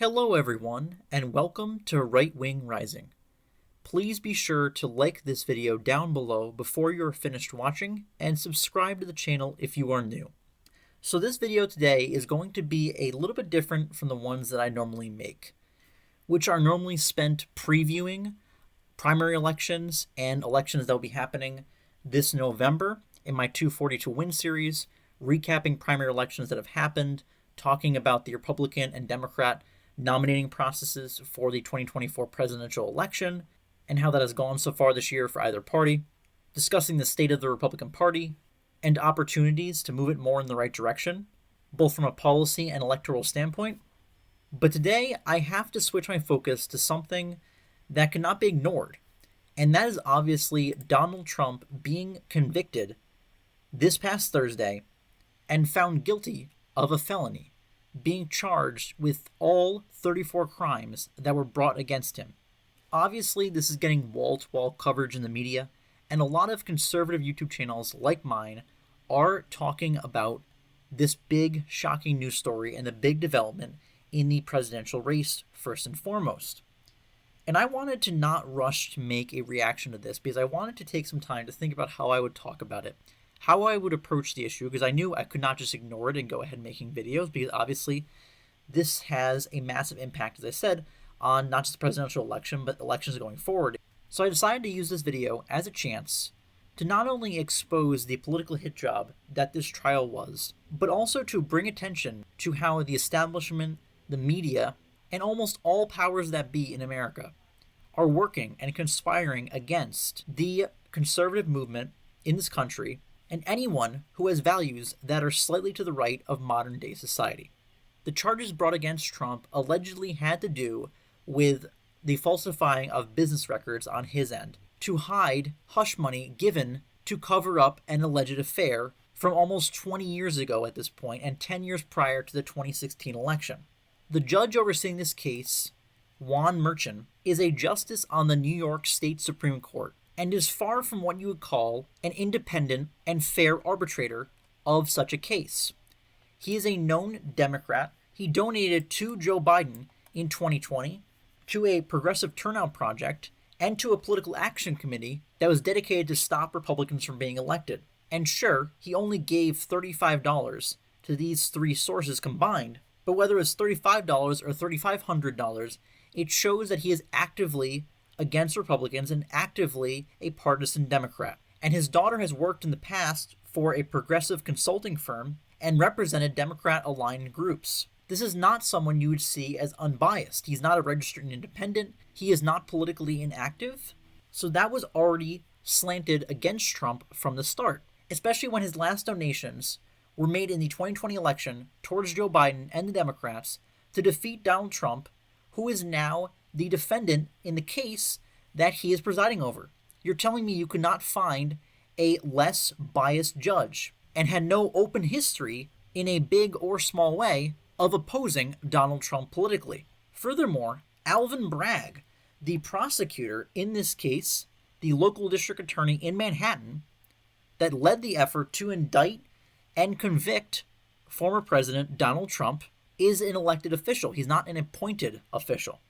Hello everyone, and welcome to Right Wing Rising. Please be sure to like this video down below before you're finished watching, and subscribe to the channel if you are new. So this video today is going to be a little bit different from the ones that I normally make, which are normally spent previewing primary elections and elections that will be happening this November in my 242 Win series, recapping primary elections that have happened, talking about the Republican and Democrat nominating processes for the 2024 presidential election and how that has gone so far this year for either party, discussing the state of the Republican Party and opportunities to move it more in the right direction, both from a policy and electoral standpoint. But today I have to switch my focus to something that cannot be ignored, and that is obviously Donald Trump being convicted this past Thursday and found guilty of a felony, being charged with all 34 crimes that were brought against him. Obviously, this is getting wall-to-wall coverage in the media, and a lot of conservative YouTube channels like mine are talking about this big, shocking news story and the big development in the presidential race first and foremost. And I wanted to not rush to make a reaction to this because I wanted to take some time to think about how I would talk about it, how I would approach the issue, because I knew I could not just ignore it and go ahead making videos, because obviously this has a massive impact, as I said, on not just the presidential election, but elections going forward. So I decided to use this video as a chance to not only expose the political hit job that this trial was, but also to bring attention to how the establishment, the media, and almost all powers that be in America are working and conspiring against the conservative movement in this country and anyone who has values that are slightly to the right of modern-day society. The charges brought against Trump allegedly had to do with the falsifying of business records on his end to hide hush money given to cover up an alleged affair from almost 20 years ago at this point and 10 years prior to the 2016 election. The judge overseeing this case, Juan Merchan, is a justice on the New York State Supreme Court and is far from what you would call an independent and fair arbitrator of such a case. He is a known Democrat. He donated to Joe Biden in 2020, to a progressive turnout project, and to a political action committee that was dedicated to stop Republicans from being elected. And sure, he only gave $35 to these three sources combined, but whether it's $35 or $3,500, it shows that he is actively against Republicans and actively a partisan Democrat. And his daughter has worked in the past for a progressive consulting firm and represented Democrat-aligned groups. This is not someone you would see as unbiased. He's not a registered independent. He is not politically inactive. So that was already slanted against Trump from the start, especially when his last donations were made in the 2020 election towards Joe Biden and the Democrats to defeat Donald Trump, who is now the defendant in the case that he is presiding over. You're telling me you could not find a less biased judge and had no open history in a big or small way of opposing Donald Trump politically. Furthermore, Alvin Bragg, the prosecutor in this case, the local district attorney in Manhattan that led the effort to indict and convict former President Donald Trump, is an elected official. He's not an appointed official.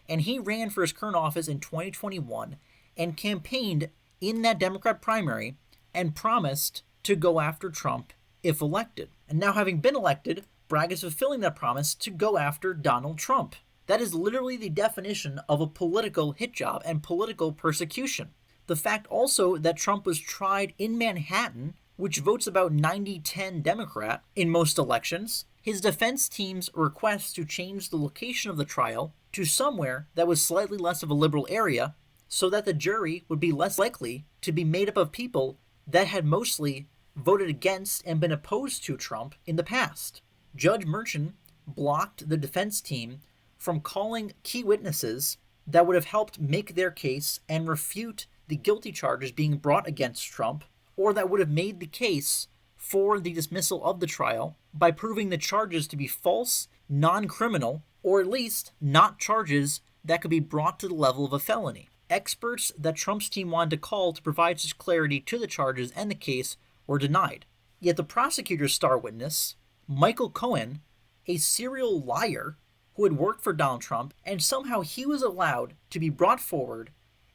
And he ran for his current office in 2021 and campaigned in that Democrat primary and promised to go after Trump if elected. And now, having been elected, Bragg is fulfilling that promise to go after Donald Trump. That is literally the definition of a political hit job and political persecution. The fact also that Trump was tried in Manhattan, which votes about 90-10 Democrat in most elections, his defense team's request to change the location of the trial to somewhere that was slightly less of a liberal area so that the jury would be less likely to be made up of people that had mostly voted against and been opposed to Trump in the past. Judge Merchan blocked the defense team from calling key witnesses that would have helped make their case and refute the guilty charges being brought against Trump, or that would have made the case for the dismissal of the trial by proving the charges to be false, non-criminal, or at least not charges that could be brought to the level of a felony. Experts that Trump's team wanted to call to provide such clarity to the charges and the case were denied. Yet the prosecutor's star witness, Michael Cohen, a serial liar who had worked for Donald Trump, and somehow he was allowed to be brought forward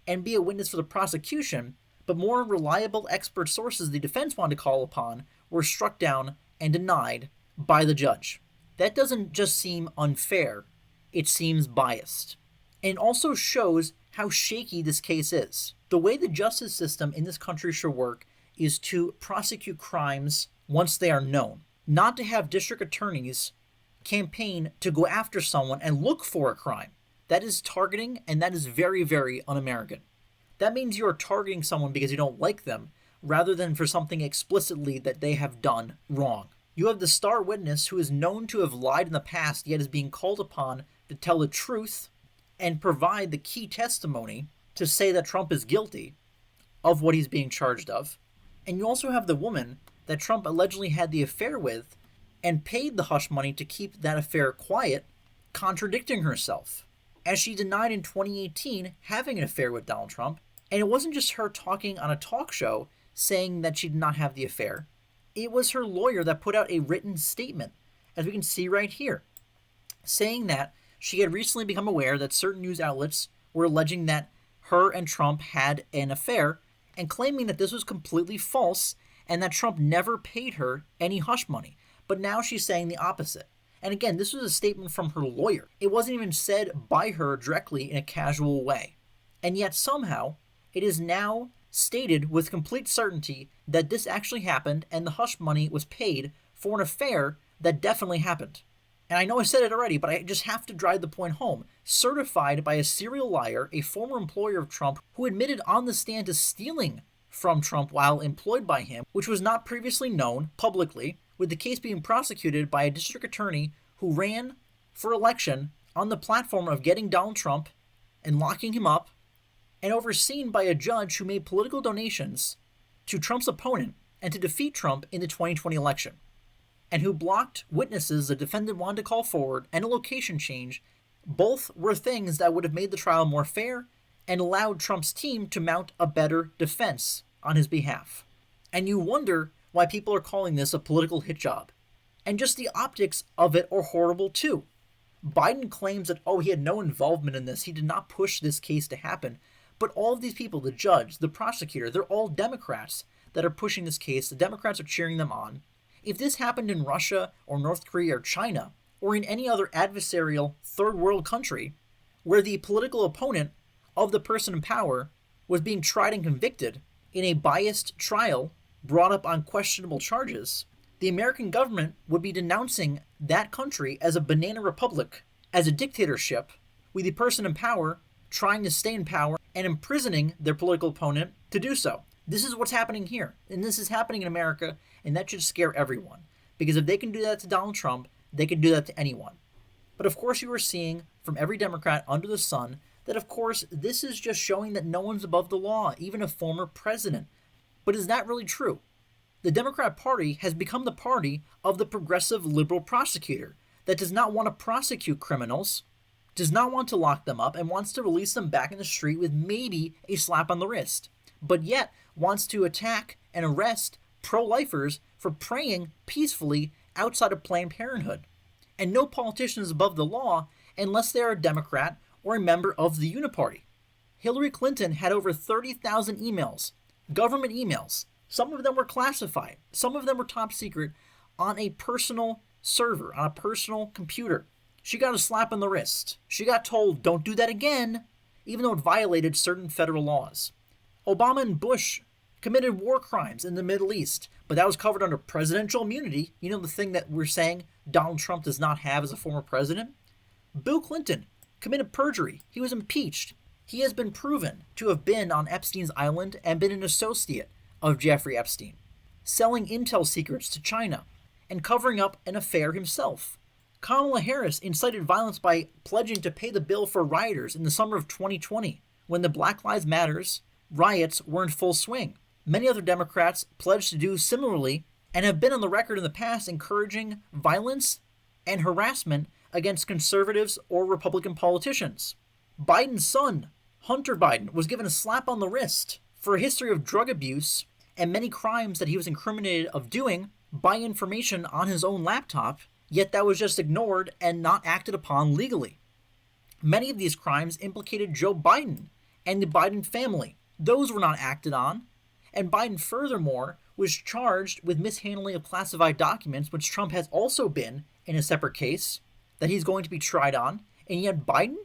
and be a witness for the prosecution, but more reliable expert sources the defense wanted to call upon were struck down and denied by the judge. That doesn't just seem unfair, it seems biased. And it also shows how shaky this case is. The way the justice system in this country should work is to prosecute crimes once they are known, not to have district attorneys campaign to go after someone and look for a crime. That is targeting, and that is very, very un-American. That means you are targeting someone because you don't like them, rather than for something explicitly that they have done wrong. You have the star witness who is known to have lied in the past, yet is being called upon to tell the truth and provide the key testimony to say that Trump is guilty of what he's being charged of. And you also have the woman that Trump allegedly had the affair with and paid the hush money to keep that affair quiet, contradicting herself, as she denied in 2018 having an affair with Donald Trump. And it wasn't just her talking on a talk show saying that she did not have the affair. It was her lawyer that put out a written statement, as we can see right here, saying that she had recently become aware that certain news outlets were alleging that her and Trump had an affair, and claiming that this was completely false and that Trump never paid her any hush money. But now she's saying the opposite. And again, this was a statement from her lawyer. It wasn't even said by her directly in a casual way. And yet somehow, it is now stated with complete certainty that this actually happened and the hush money was paid for an affair that definitely happened. And I know I said it already, but I just have to drive the point home. Certified by a serial liar, a former employer of Trump, who admitted on the stand to stealing from Trump while employed by him, which was not previously known publicly, with the case being prosecuted by a district attorney who ran for election on the platform of getting Donald Trump and locking him up, and overseen by a judge who made political donations to Trump's opponent and to defeat Trump in the 2020 election, and who blocked witnesses the defendant wanted to call forward and a location change. Both were things that would have made the trial more fair and allowed Trump's team to mount a better defense on his behalf. And you wonder why people are calling this a political hit job. And just the optics of it are horrible too. Biden claims that, he had no involvement in this, he did not push this case to happen. But all of these people, the judge, the prosecutor, they're all Democrats that are pushing this case. The Democrats are cheering them on. If this happened in Russia or North Korea or China, or in any other adversarial third world country, where the political opponent of the person in power was being tried and convicted in a biased trial brought up on questionable charges, the American government would be denouncing that country as a banana republic, as a dictatorship, with the person in power trying to stay in power and imprisoning their political opponent to do so. This is what's happening here, and this is happening in America, and that should scare everyone. Because if they can do that to Donald Trump, they can do that to anyone. But of course you are seeing from every Democrat under the sun that of course this is just showing that no one's above the law, even a former president. But is that really true? The Democrat Party has become the party of the progressive liberal prosecutor that does not want to prosecute criminals, does not want to lock them up, and wants to release them back in the street with maybe a slap on the wrist, but yet wants to attack and arrest pro-lifers for praying peacefully outside of Planned Parenthood. And no politician is above the law unless they are a Democrat or a member of the Uniparty. Hillary Clinton had over 30,000 emails, government emails. Some of them were classified. Some of them were top secret on a personal server, on a personal computer. She got a slap on the wrist. She got told, don't do that again, even though it violated certain federal laws. Obama and Bush committed war crimes in the Middle East, but that was covered under presidential immunity. You know, the thing that we're saying Donald Trump does not have as a former president? Bill Clinton committed perjury. He was impeached. He has been proven to have been on Epstein's island and been an associate of Jeffrey Epstein, selling intel secrets to China and covering up an affair himself. Kamala Harris incited violence by pledging to pay the bill for rioters in the summer of 2020, when the Black Lives Matter riots were in full swing. Many other Democrats pledged to do similarly and have been on the record in the past encouraging violence and harassment against conservatives or Republican politicians. Biden's son, Hunter Biden, was given a slap on the wrist for a history of drug abuse and many crimes that he was incriminated of doing by information on his own laptop yet that was just ignored and not acted upon legally. Many of these crimes implicated Joe Biden and the Biden family. Those were not acted on. And Biden, furthermore, was charged with mishandling of classified documents, which Trump has also been in a separate case that he's going to be tried on. And yet Biden,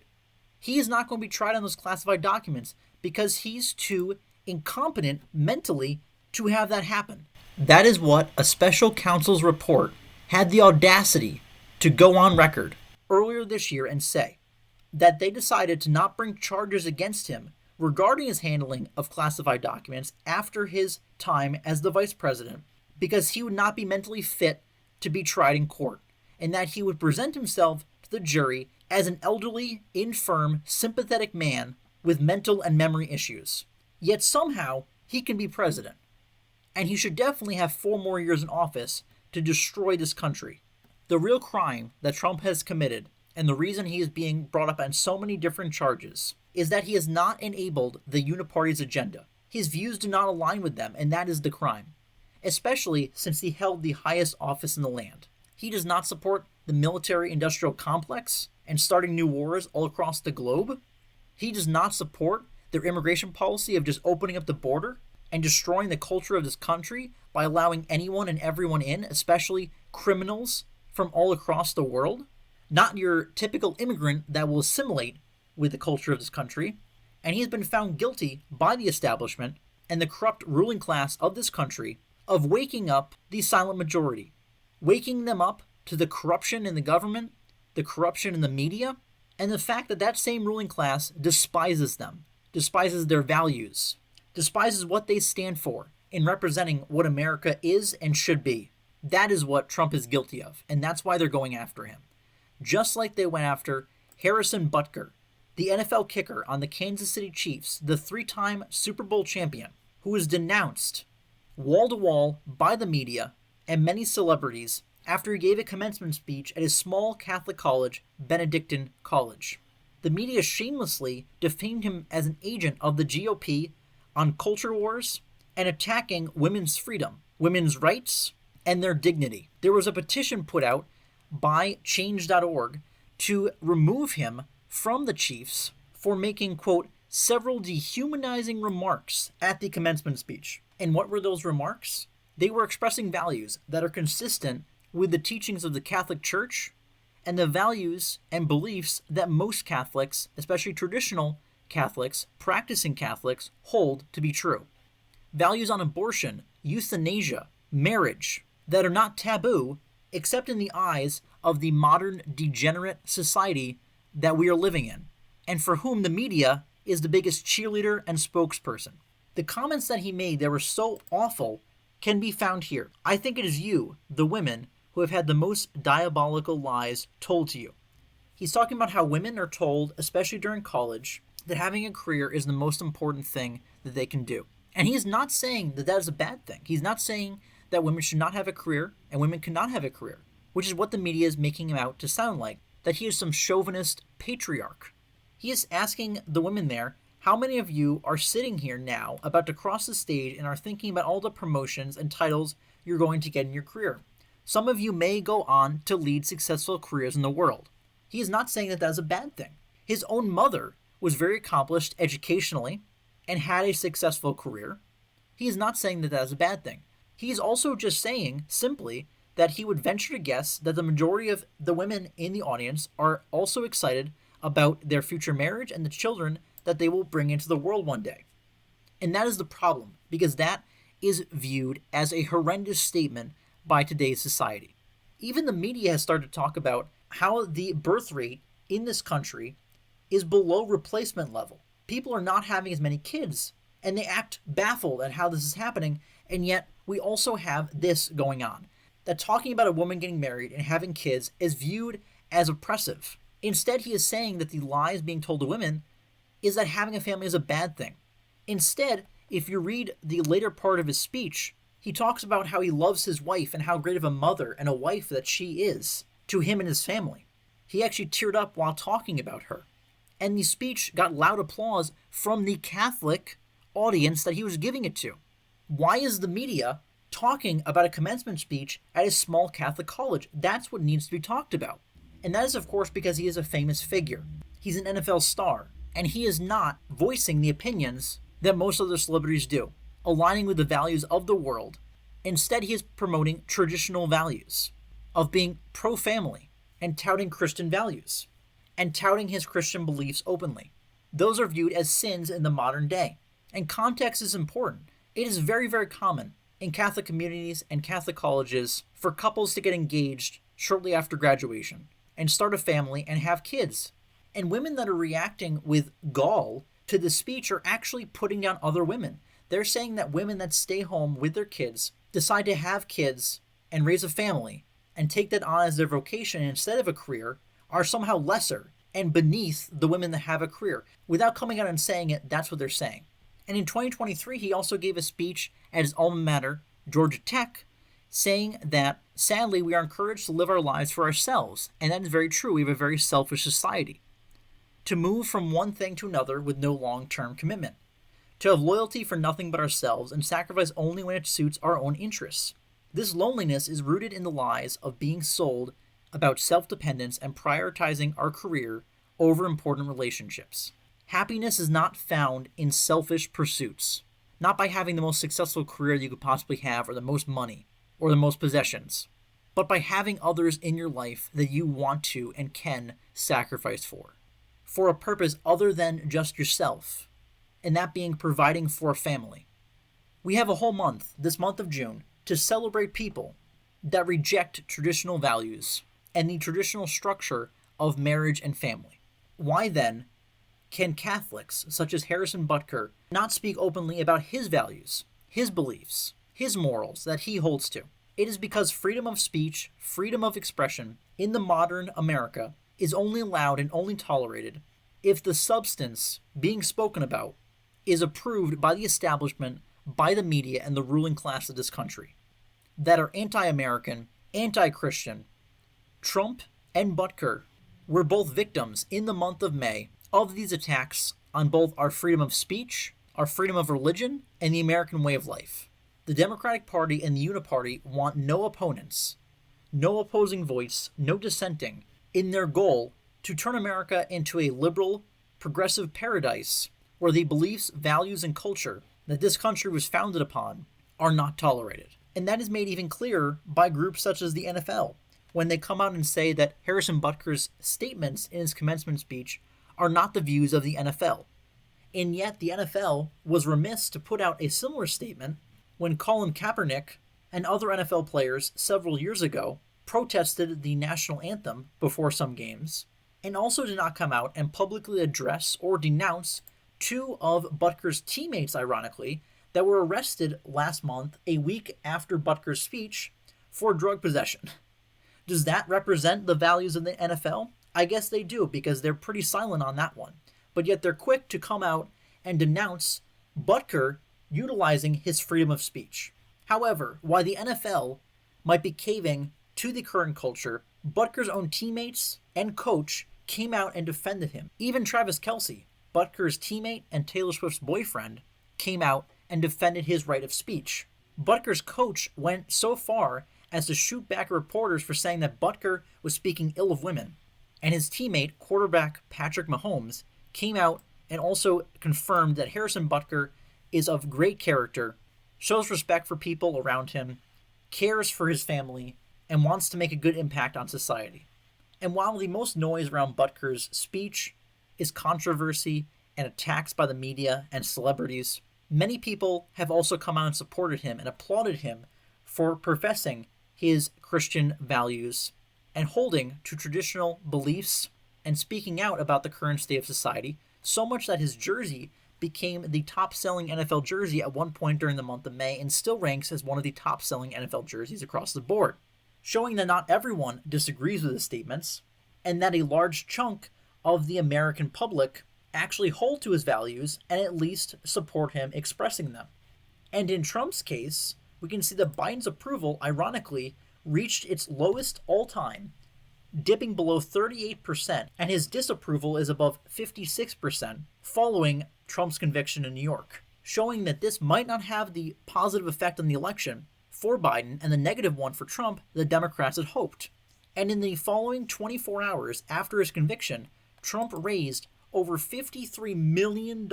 he is not going to be tried on those classified documents because he's too incompetent mentally to have that happen. That is what a special counsel's report had the audacity to go on record earlier this year and say that they decided to not bring charges against him regarding his handling of classified documents after his time as the vice president because he would not be mentally fit to be tried in court, and that he would present himself to the jury as an elderly, infirm, sympathetic man with mental and memory issues. Yet somehow he can be president, and he should definitely have 4 more years in office to destroy this country. The real crime that Trump has committed, and the reason he is being brought up on so many different charges, is that he has not enabled the uniparty's agenda. His views do not align with them, and that is the crime, especially since he held the highest office in the land. He does not support the military-industrial complex and starting new wars all across the globe. He does not support their immigration policy of just opening up the border and destroying the culture of this country by allowing anyone and everyone in, especially criminals from all across the world. Not your typical immigrant that will assimilate with the culture of this country. And he has been found guilty by the establishment and the corrupt ruling class of this country of waking up the silent majority, waking them up to the corruption in the government, the corruption in the media, and the fact that that same ruling class despises them, despises their values, despises what they stand for in representing what America is and should be. That is what Trump is guilty of, and that's why they're going after him. Just like they went after Harrison Butker, the NFL kicker on the Kansas City Chiefs, the 3-time Super Bowl champion, who was denounced wall-to-wall by the media and many celebrities after he gave a commencement speech at his small Catholic college, Benedictine College. The media shamelessly defamed him as an agent of the GOP on culture wars and attacking women's freedom, women's rights, and their dignity. There was a petition put out by Change.org to remove him from the Chiefs for making, quote, several dehumanizing remarks at the commencement speech. And what were those remarks? They were expressing values that are consistent with the teachings of the Catholic Church and the values and beliefs that most Catholics, especially traditional Catholics, practicing Catholics, hold to be true. Values on abortion, euthanasia, marriage, that are not taboo except in the eyes of the modern degenerate society that we are living in, and for whom the media is the biggest cheerleader and spokesperson. The comments that he made that were so awful can be found here. I think it is you, the women, who have had the most diabolical lies told to you. He's talking about how women are told, especially during college, that having a career is the most important thing that they can do. And he's not saying that that is a bad thing. He's not saying that women should not have a career and women cannot have a career, which is what the media is making him out to sound like, that he is some chauvinist patriarch. He is asking the women there, how many of you are sitting here now about to cross the stage and are thinking about all the promotions and titles you're going to get in your career? Some of you may go on to lead successful careers in the world. He is not saying that that is a bad thing. His own mother was very accomplished educationally and had a successful career. He is not saying that that is a bad thing. He is also just saying simply that he would venture to guess that the majority of the women in the audience are also excited about their future marriage and the children that they will bring into the world one day. And that is the problem, because that is viewed as a horrendous statement by today's society. Even the media has started to talk about how the birth rate in this country is below replacement level. People are not having as many kids, and they act baffled at how this is happening, and yet we also have this going on. That talking about a woman getting married and having kids is viewed as oppressive. Instead, he is saying that the lies being told to women is that having a family is a bad thing. Instead, if you read the later part of his speech, he talks about how he loves his wife and how great of a mother and a wife that she is to him and his family. He actually teared up while talking about her. And the speech got loud applause from the Catholic audience that he was giving it to. Why is the media talking about a commencement speech at a small Catholic college. That's what needs to be talked about. And that is, of course, because he is a famous figure. He's an NFL star, and he is not voicing the opinions that most other celebrities do, aligning with the values of the world. Instead, he is promoting traditional values of being pro-family and touting Christian values and touting his Christian beliefs openly. Those are viewed as sins in the modern day. And context is important. It is very, very common in Catholic communities and Catholic colleges for couples to get engaged shortly after graduation and start a family and have kids. And women that are reacting with gall to the speech are actually putting down other women. They're saying that women that stay home with their kids, decide to have kids and raise a family and take that on as their vocation instead of a career, are somehow lesser and beneath the women that have a career. Without coming out and saying it, that's what they're saying. And in 2023, he also gave a speech at his alma mater, Georgia Tech, saying that, sadly, we are encouraged to live our lives for ourselves. And that is very true. We have a very selfish society. To move from one thing to another with no long-term commitment. To have loyalty for nothing but ourselves and sacrifice only when it suits our own interests. This loneliness is rooted in the lies of being sold about self-dependence and prioritizing our career over important relationships. Happiness is not found in selfish pursuits, not by having the most successful career you could possibly have or the most money or the most possessions, but by having others in your life that you want to and can sacrifice for a purpose other than just yourself, and that being providing for a family. We have a whole month, this month of June, to celebrate people that reject traditional values and the traditional structure of marriage and family. Why then can Catholics, such as Harrison Butker, not speak openly about his values, his beliefs, his morals that he holds to? It is because freedom of speech, freedom of expression in the modern America is only allowed and only tolerated if the substance being spoken about is approved by the establishment, by the media, and the ruling class of this country that are anti-American, anti-Christian. Trump and Butker were both victims in the month of May of these attacks on both our freedom of speech, our freedom of religion, and the American way of life. The Democratic Party and the Uniparty want no opponents, no opposing voice, no dissenting in their goal to turn America into a liberal, progressive paradise where the beliefs, values, and culture that this country was founded upon are not tolerated. And that is made even clearer by groups such as the NFL, when they come out and say that Harrison Butker's statements in his commencement speech are not the views of the NFL. And yet the NFL was remiss to put out a similar statement when Colin Kaepernick and other NFL players several years ago protested the national anthem before some games, and also did not come out and publicly address or denounce two of Butker's teammates, ironically, that were arrested last month, a week after Butker's speech, for drug possession. Does that represent the values of the NFL? I guess they do, because they're pretty silent on that one. But yet they're quick to come out and denounce Butker utilizing his freedom of speech. However, while the NFL might be caving to the current culture, Butker's own teammates and coach came out and defended him. Even Travis Kelce, Butker's teammate and Taylor Swift's boyfriend, came out and defended his right of speech. Butker's coach went so far as to shoot back reporters for saying that Butker was speaking ill of women. And his teammate, quarterback Patrick Mahomes, came out and also confirmed that Harrison Butker is of great character, shows respect for people around him, cares for his family, and wants to make a good impact on society. And while the most noise around Butker's speech is controversy and attacks by the media and celebrities, many people have also come out and supported him and applauded him for professing his Christian values and holding to traditional beliefs and speaking out about the current state of society, so much that his jersey became the top-selling NFL jersey at one point during the month of May and still ranks as one of the top-selling NFL jerseys across the board, showing that not everyone disagrees with his statements and that a large chunk of the American public actually hold to his values and at least support him expressing them. And in Trump's case, we can see that Biden's approval, ironically, reached its lowest all-time, dipping below 38%, and his disapproval is above 56% following Trump's conviction in New York, showing that this might not have the positive effect on the election for Biden and the negative one for Trump the Democrats had hoped. And in the following 24 hours after his conviction, Trump raised over $53 million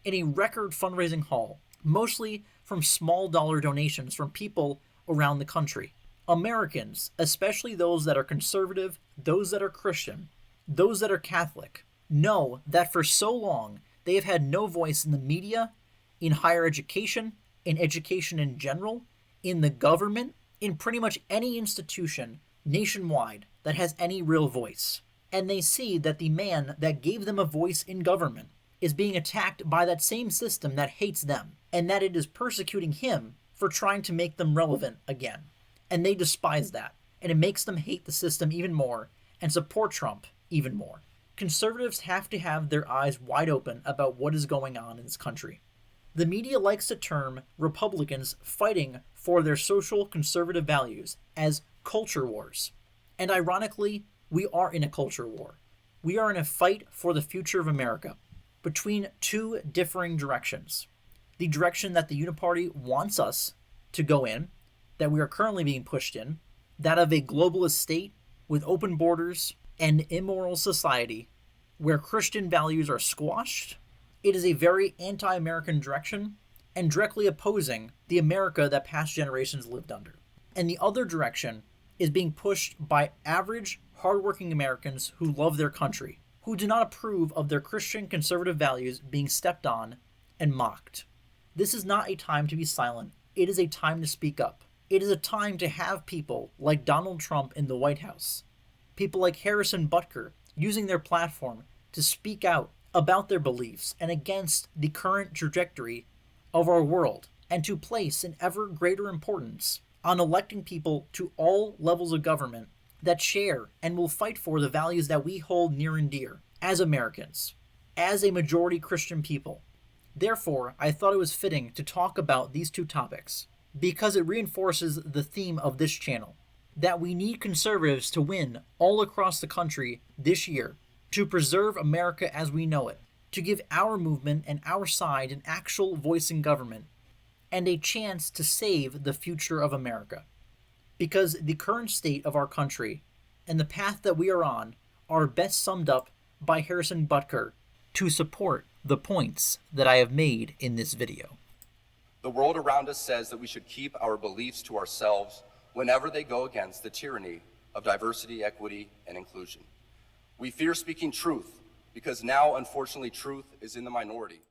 in a record fundraising haul, mostly from small dollar donations from people around the country. Americans, especially those that are conservative, those that are Christian, those that are Catholic, know that for so long they have had no voice in the media, in higher education, in education in general, in the government, in pretty much any institution nationwide that has any real voice. And they see that the man that gave them a voice in government is being attacked by that same system that hates them, and that it is persecuting him for trying to make them relevant again. And they despise that, and it makes them hate the system even more and support Trump even more. Conservatives have to have their eyes wide open about what is going on in this country. The media likes to term Republicans fighting for their social conservative values as culture wars. And ironically, we are in a culture war. We are in a fight for the future of America between two differing directions. The direction that the Uniparty wants us to go in, that we are currently being pushed in, that of a globalist state with open borders and immoral society where Christian values are squashed. It is a very anti-American direction and directly opposing the America that past generations lived under. And the other direction is being pushed by average, hardworking Americans who love their country, who do not approve of their Christian conservative values being stepped on and mocked. This is not a time to be silent. It is a time to speak up. It is a time to have people like Donald Trump in the White House, people like Harrison Butker using their platform to speak out about their beliefs and against the current trajectory of our world, and to place an ever greater importance on electing people to all levels of government that share and will fight for the values that we hold near and dear as Americans, as a majority Christian people. Therefore, I thought it was fitting to talk about these two topics because it reinforces the theme of this channel, that we need conservatives to win all across the country this year to preserve America as we know it, to give our movement and our side an actual voice in government and a chance to save the future of America. Because the current state of our country and the path that we are on are best summed up by Harrison Butker to support the points that I have made in this video. The world around us says that we should keep our beliefs to ourselves whenever they go against the tyranny of diversity, equity, and inclusion. We fear speaking truth because now, unfortunately, truth is in the minority.